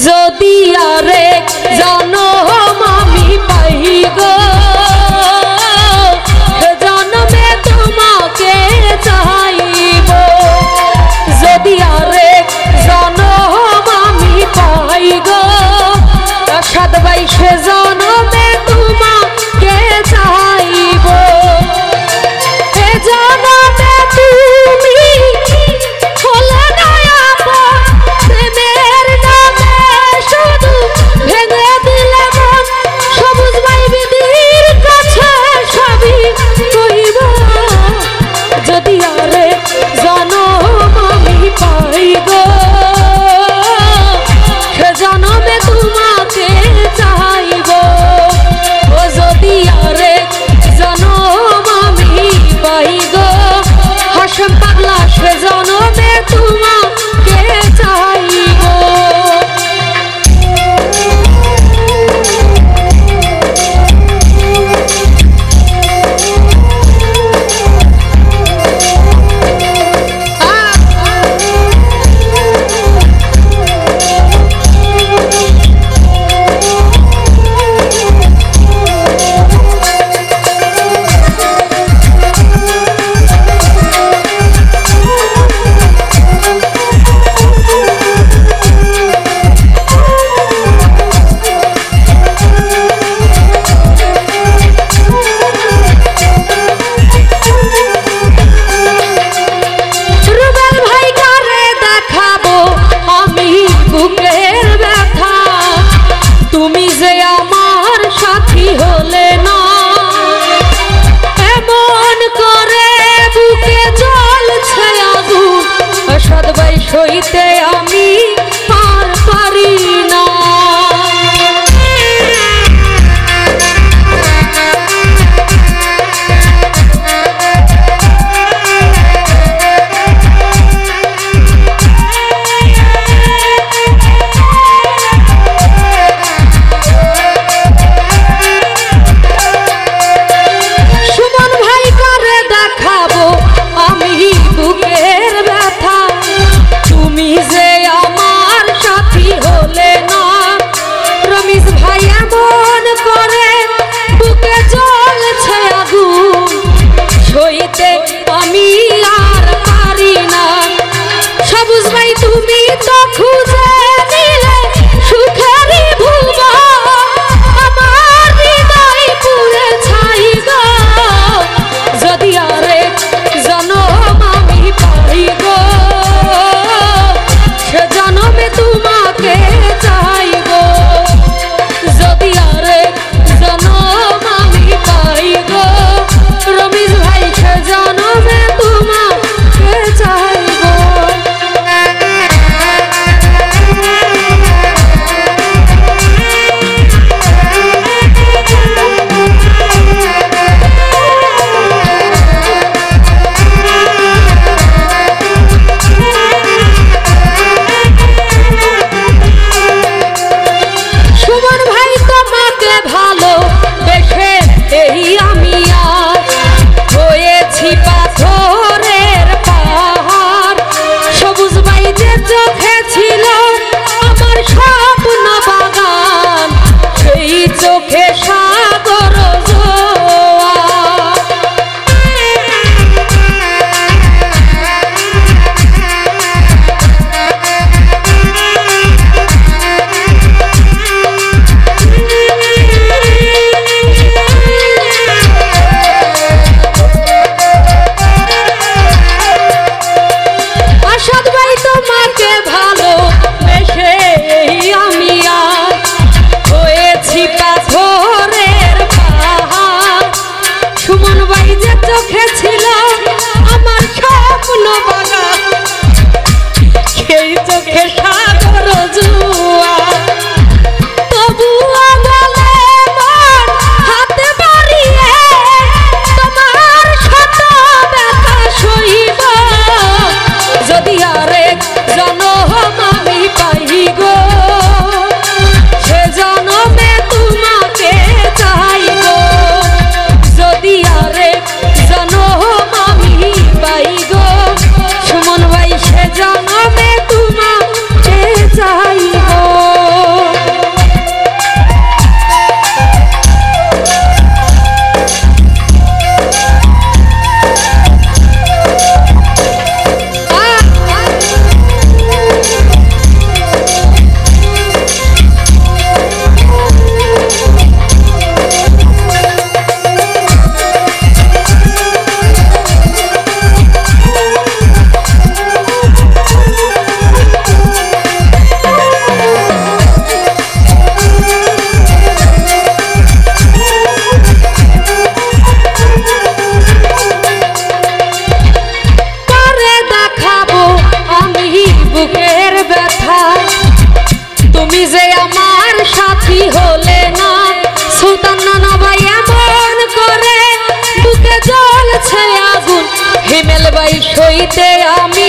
যদি আরেক জনম আমি পাই গো জনমে তোমাকে চাইব। যদি আরেক জনম আমি পাই গো সাত বাইশে জনমে তোমাকে চাইব। এ জনমে তুমি হলে না আপন প্রেমের নামে শুধু ভেঙে দিলে মন সবুজ বাইবিদির কাছে সবই কইব। যদি আরে জনম আমি পাই গো সে জনমে তোমাকে চাইব। ও যদি আরে জনম আমি পাই গো হাসেম পাগলা সে জনমে তোমাকে চাইব। সইতে আমি পার পারি না। সুমন ভাই করে দেখাবো আমি বুকের ব্যথা তুমি যে আমার সাথী হলে না। রমেশ ভাই এমন করে বুকে জ্বলছে আগুন সইতে আমি আর পারি না। সবুজ ভাই তুমি তো খুঁজে নিলে সুখেরই ভুবন আমার হৃদয় পুড়ে ছাই গো। যদি আরেক জনম আমি পাই গো সে জনমে তোমাকে চাইব। যদি আরেক জনম আমি পাই গো রমেশ ভাই সে জনমে তোমাকে চাইব। মনের ব্যথা তুমি যে আমার সাথী হলে না সুলতান নানা ভাই এমন করে বুকে জ্বলছে আগুন হিমেল ভাই সইতে আমি